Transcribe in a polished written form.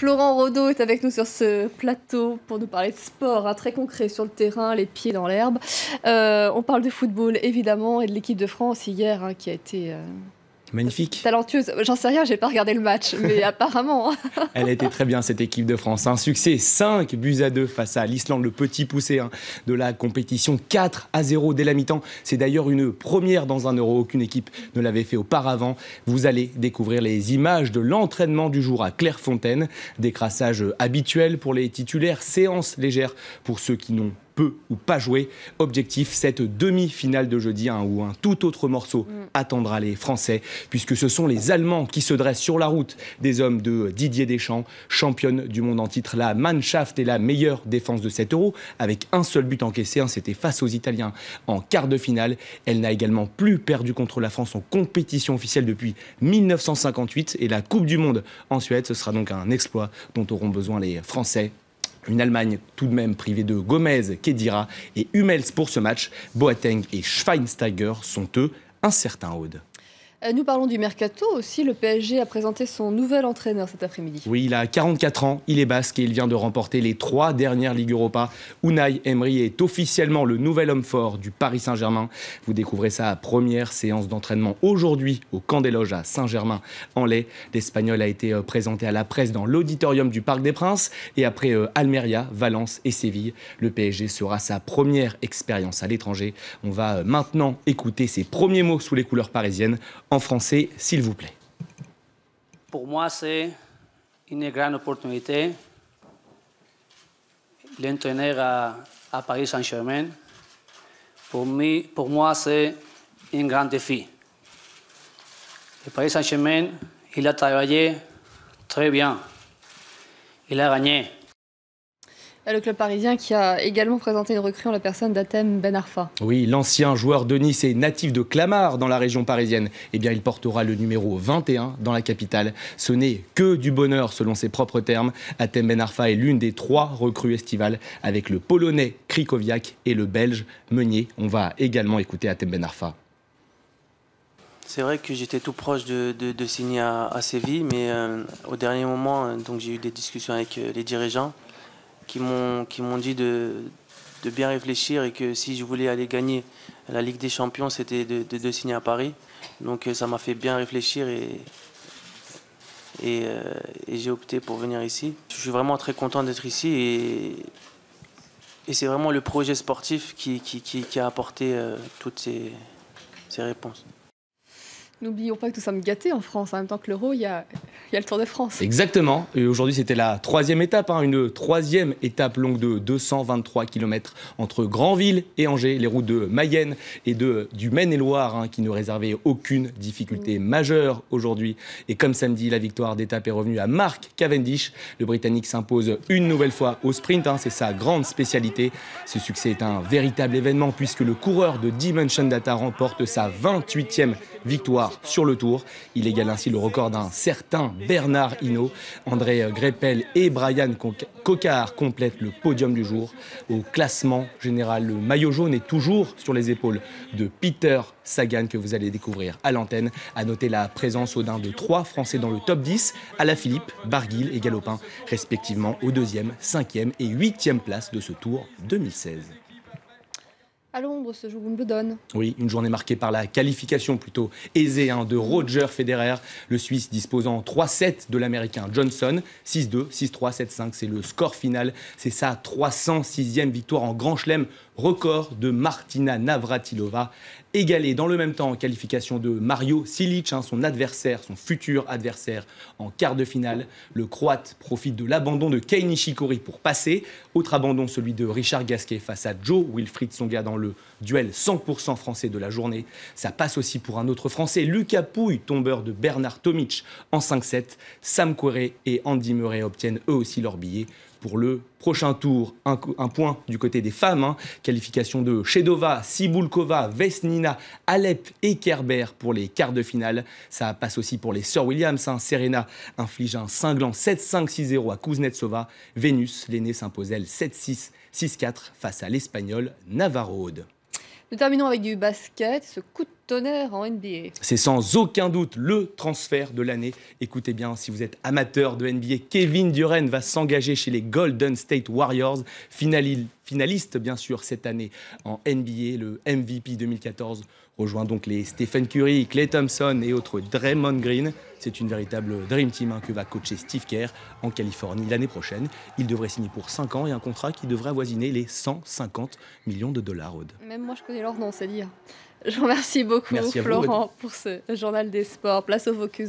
Florent Rodeau est avec nous sur ce plateau pour nous parler de sport, hein, très concret sur le terrain, les pieds dans l'herbe. On parle de football évidemment et de l'équipe de France hier qui a été magnifique, talentueuse. J'en sais rien, j'ai pas regardé le match, mais apparemment. Elle a été très bien cette équipe de France. Un succès 5-2 face à l'Islande, le petit poussé de la compétition, 4-0 dès la mi-temps. C'est d'ailleurs une première dans un Euro, aucune équipe ne l'avait fait auparavant. Vous allez découvrir les images de l'entraînement du jour à Clairefontaine. Décrassage habituel pour les titulaires, séance légère pour ceux qui n'ont peu ou pas joué. Objectif, cette demi-finale de jeudi où un tout autre morceau attendra les Français, puisque ce sont les Allemands qui se dressent sur la route des hommes de Didier Deschamps, championne du monde en titre. La Mannschaft est la meilleure défense de cet Euro, avec un seul but encaissé, c'était face aux Italiens en quart de finale. Elle n'a également plus perdu contre la France en compétition officielle depuis 1958, et la Coupe du Monde en Suède, ce sera donc un exploit dont auront besoin les Français. Une Allemagne tout de même privée de Gomez, Khedira et Hummels pour ce match. Boateng et Schweinsteiger sont eux incertains, Aude. Nous parlons du mercato aussi. Le PSG a présenté son nouvel entraîneur cet après-midi. Oui, il a 44 ans, il est basque et il vient de remporter les 3 dernières Ligues Europa. Unai Emery est officiellement le nouvel homme fort du Paris Saint-Germain. Vous découvrez sa première séance d'entraînement aujourd'hui au Camp des Loges à Saint-Germain-en-Laye. L'Espagnol a été présenté à la presse dans l'auditorium du Parc des Princes. Et après Almeria, Valence et Séville, le PSG sera sa première expérience à l'étranger. On va maintenant écouter ses premiers mots sous les couleurs parisiennes. En français, s'il vous plaît. Pour moi, c'est une grande opportunité. L'entraîneur à Paris Saint-Germain, pour moi, c'est un grand défi. Le Paris Saint-Germain, il a travaillé très bien. Il a gagné. Le club parisien qui a également présenté une recrue en la personne d'Hatem Ben Arfa. Oui, l'ancien joueur de Nice et natif de Clamart dans la région parisienne. Eh bien, il portera le numéro 21 dans la capitale. Ce n'est que du bonheur selon ses propres termes. Hatem Ben Arfa est l'une des 3 recrues estivales avec le Polonais Krychowiak et le Belge Meunier. On va également écouter Hatem Ben Arfa. C'est vrai que j'étais tout proche de signer à Séville, mais au dernier moment, donc j'ai eu des discussions avec les dirigeants qui m'ont dit de bien réfléchir et que si je voulais aller gagner la Ligue des Champions, c'était de signer à Paris. Donc ça m'a fait bien réfléchir et j'ai opté pour venir ici. Je suis vraiment très content d'être ici et c'est vraiment le projet sportif qui a apporté toutes ces réponses. N'oublions pas que nous sommes gâtés en France. En même temps que l'Euro, il y a le Tour de France. Exactement. Et aujourd'hui, c'était la 3e étape. Une 3e étape longue de 223 km entre Granville et Angers. Les routes de Mayenne et du Maine-et-Loire qui ne réservaient aucune difficulté majeure aujourd'hui. Et comme samedi, la victoire d'étape est revenue à Mark Cavendish. Le Britannique s'impose une nouvelle fois au sprint. C'est sa grande spécialité. Ce succès est un véritable événement puisque le coureur de Dimension Data remporte sa 28e victoire sur le Tour. Il égale ainsi le record d'un certain Bernard Hinault. André Greipel et Brian Cocard complètent le podium du jour. Au classement général, le maillot jaune est toujours sur les épaules de Peter Sagan que vous allez découvrir à l'antenne. À noter la présence au de 3 Français dans le top 10, Alaphilippe, Barguil et Galopin, respectivement aux 2e, 5e et 8e places de ce Tour 2016. À Londres se joue Wimbledon. Oui, une journée marquée par la qualification plutôt aisée de Roger Federer. Le Suisse disposant 3-7 de l'Américain Johnson. 6-2, 6-3, 7-5, c'est le score final. C'est sa 306e victoire en Grand Chelem. Record de Martina Navratilova. Égalé dans le même temps en qualification de Mario Cilic, son adversaire, son futur adversaire en quart de finale. Le Croate profite de l'abandon de Kei Nishikori pour passer. Autre abandon, celui de Richard Gasquet face à Joe Wilfried Tsonga dans le duel 100% français de la journée. Ça passe aussi pour un autre Français, Lucas Pouille, tombeur de Bernard Tomic en 5-7. Sam Querrey et Andy Murray obtiennent eux aussi leur billet pour le prochain tour. Un point du côté des femmes. Qualification de Shedova, Cibulkova, Vesnina, Alep et Kerber pour les quarts de finale. Ça passe aussi pour les sœurs Williams. Serena inflige un cinglant 7-5, 6-0 à Kuznetsova. Vénus, l'aînée, s'impose elle 7-6, 6-4 face à l'Espagnol Navarro. Nous terminons avec du basket. Ce coup de tonnerre en NBA. C'est sans aucun doute le transfert de l'année. Écoutez bien, si vous êtes amateur de NBA, Kevin Durant va s'engager chez les Golden State Warriors, finaliste bien sûr cette année en NBA. Le MVP 2014 rejoint donc les Stephen Curry, Klay Thompson et autres Draymond Green. C'est une véritable Dream Team que va coacher Steve Kerr en Californie l'année prochaine. Il devrait signer pour 5 ans et un contrat qui devrait avoisiner les 150 millions de dollars. Aude. Même moi, je connais leur nom, c'est dire. Je vous remercie beaucoup, Merci à vous, Florent, pour ce journal des sports. Place au Focus.